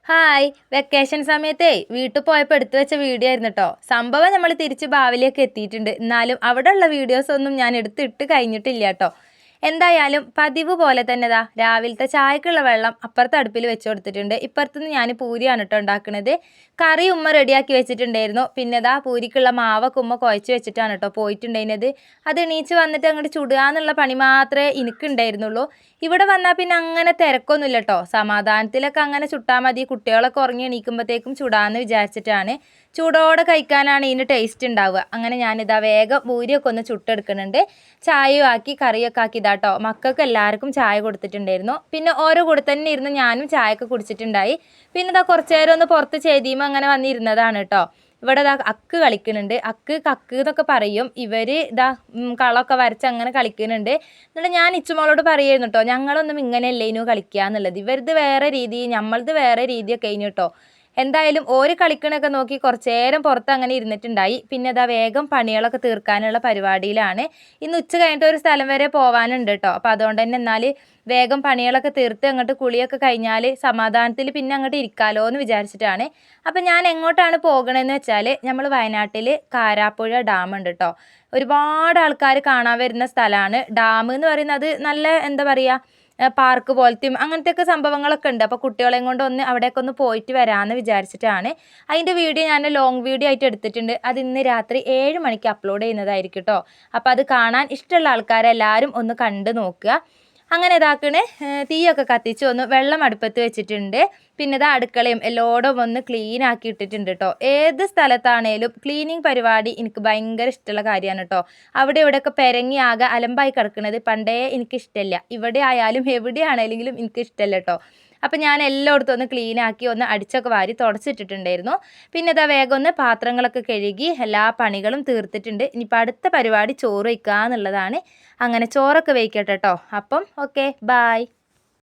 Hi vacation സമയത്തേ വീട്ടിൽ പോയപ്പോൾ എടുത്തു വെച്ച വീഡിയോ ആയിരുന്നു കേട്ടോ. സംഭവം നമ്മൾ തിരിച്ച് ഭാവിലേക്ക് എത്തിയിട്ടുണ്ട്. എന്നാലും അവിടെയുള്ള വീഡിയോസ് ഒന്നും ഞാൻ എടുത്തിട്ട് കഴിഞ്ഞിട്ടില്ല കേട്ടോ. എന്തായാലും പതിവ് പോലെ തന്നെ രാവിലത്തെ ചായക്കുള്ള വെള്ളം അപ്പുറത്തെ അടുപ്പിൽ വെച്ച് കൊടുത്തിട്ടുണ്ട്. ഇപ്പുറത്തുനിന്ന് ഞാൻ പൂരിയാണ് കേട്ടോ ഉണ്ടാക്കുന്നത്. കറി ഉമ്മ റെഡിയാക്കി വെച്ചിട്ടുണ്ടായിരുന്നു. പിന്നെ പൂരിക്കുള്ള മാവൊക്കെ ഉമ്മ കുഴച്ച് വെച്ചിട്ടാണ് കേട്ടോ പോയിട്ടുണ്ടായിരുന്നത്. അത് എണീച്ച് വന്നിട്ട് അങ്ങോട്ട് ചുടുക എന്നുള്ള പണി മാത്രമേ എനിക്കുണ്ടായിരുന്നുള്ളൂ. ഇവിടെ വന്നാൽ പിന്നെ അങ്ങനെ തിരക്കൊന്നുമില്ല കേട്ടോ. സമാധാനത്തിലൊക്കെ അങ്ങനെ ചുട്ടാൽ മതി. കുട്ടികളൊക്കെ ഉറങ്ങി എണീക്കുമ്പോഴത്തേക്കും ചുടാമെന്ന് വിചാരിച്ചിട്ടാണ്. ചൂടോടെ കഴിക്കാനാണ് ഇതിന് ടേസ്റ്റ് ഉണ്ടാവുക. അങ്ങനെ ഞാനിതാ വേഗം പൂരിയൊക്കെ ഒന്ന് ചുട്ടെടുക്കുന്നുണ്ട്. ചായയും ആക്കി കറിയൊക്കെ ആക്കി കേട്ടോ. മക്കൾക്ക് എല്ലാവർക്കും ചായ കൊടുത്തിട്ടുണ്ടായിരുന്നു. പിന്നെ ഓരോ കൂടെ തന്നെ ഇരുന്ന് ഞാനും ചായയൊക്കെ കുടിച്ചിട്ടുണ്ടായി. പിന്നെ കുറച്ച് നേരം ഒന്ന് പുറത്ത് ചെയ്തിയുമ്പോൾ അങ്ങനെ വന്നിരുന്നതാണ് കേട്ടോ. ഇവിടെ അക്ക് കളിക്കുന്നുണ്ട്. അക്ക് കക്ക് എന്നൊക്കെ പറയും. ഇവർ കളമൊക്കെ വരച്ച് അങ്ങനെ കളിക്കുന്നുണ്ട്. എന്നിട്ട് ഞാൻ ഇച്ചുമോളോട് പറയുമായിരുന്നു കേട്ടോ, ഞങ്ങളൊന്നും ഇങ്ങനെയല്ലേ ഇനു കളിക്കുക എന്നുള്ളത്. ഇവരത് വേറെ രീതി, നമ്മളത് വേറെ രീതിയൊക്കെ കഴിഞ്ഞു കേട്ടോ. എന്തായാലും ഓര് കളിക്കണൊക്കെ നോക്കി കുറച്ച് നേരം പുറത്ത് അങ്ങനെ ഇരുന്നിട്ടുണ്ടായി. പിന്നെ വേഗം പണികളൊക്കെ തീർക്കാനുള്ള പരിപാടിയിലാണ്. ഇന്ന് ഉച്ച കഴിഞ്ഞിട്ട് ഒരു സ്ഥലം വരെ പോകാനുണ്ട് കേട്ടോ. അപ്പോൾ അതുകൊണ്ട് തന്നെ എന്നാൽ വേഗം പണികളൊക്കെ തീർത്ത് അങ്ങോട്ട് കുളിയൊക്കെ കഴിഞ്ഞാൽ സമാധാനത്തിൽ പിന്നെ അങ്ങോട്ട് ഇരിക്കാമല്ലോ എന്ന് വിചാരിച്ചിട്ടാണ്. അപ്പം ഞാൻ എങ്ങോട്ടാണ് പോകണമെന്ന് വെച്ചാൽ നമ്മൾ വയനാട്ടിൽ കാരാപ്പുഴ ഡാം ഉണ്ട് കേട്ടോ. ഒരുപാട് ആൾക്കാർ കാണാൻ വരുന്ന സ്ഥലമാണ്. ഡാം എന്ന് പറയുന്നത് നല്ല എന്താ പറയുക, പാർക്ക് പോലത്തെയും അങ്ങനത്തെയൊക്കെ സംഭവങ്ങളൊക്കെ ഉണ്ട്. അപ്പോൾ കുട്ടികളെയും കൊണ്ട് ഒന്ന് അവിടേക്ക് ഒന്ന് പോയിട്ട് വരാമെന്ന് വിചാരിച്ചിട്ടാണ്. അതിൻ്റെ വീഡിയോ ഞാൻ ലോങ് വീഡിയോ ആയിട്ട് എടുത്തിട്ടുണ്ട്. അത് ഇന്ന് രാത്രി 7 മണിക്ക് അപ്ലോഡ് ചെയ്യുന്നതായിരിക്കും കേട്ടോ. അപ്പോൾ അത് കാണാൻ ഇഷ്ടമുള്ള ആൾക്കാരെല്ലാവരും ഒന്ന് കണ്ട് നോക്കുക. അങ്ങനെ തീയൊക്കെ കത്തിച്ച് ഒന്ന് വെള്ളം അടുപ്പത്ത് വെച്ചിട്ടുണ്ട്. പിന്നെ അടുക്കളയും എല്ലായിടും ഒന്ന് ക്ലീൻ ആക്കി ഇട്ടിട്ടുണ്ട് കേട്ടോ. ഏത് സ്ഥലത്താണേലും ക്ലീനിങ് പരിപാടി എനിക്ക് ഭയങ്കര ഇഷ്ടമുള്ള കാര്യമാണ് കേട്ടോ. അവിടെ ഇവിടെയൊക്കെ പെരങ്ങി ആകെ അലമ്പായി കിടക്കുന്നത് പണ്ടേ എനിക്കിഷ്ടമല്ല. ഇവിടെ ആയാലും എവിടെയാണെങ്കിലും എനിക്കിഷ്ടമല്ല കേട്ടോ. അപ്പം ഞാൻ എല്ലായിടത്തും ഒന്ന് ക്ലീൻ ആക്കി ഒന്ന് അടിച്ചൊക്കെ വാരി തുടച്ചിട്ടിട്ടുണ്ടായിരുന്നു. പിന്നെ വേഗം ഒന്ന് പാത്രങ്ങളൊക്കെ കഴുകി എല്ലാ പണികളും തീർത്തിട്ടുണ്ട്. ഇനിയിപ്പോൾ അടുത്ത പരിപാടി ചോറ് വയ്ക്കുക എന്നുള്ളതാണ്. അങ്ങനെ ചോറൊക്കെ വയ്ക്കട്ടെ കേട്ടോ. അപ്പം ഓക്കെ, ബായ്.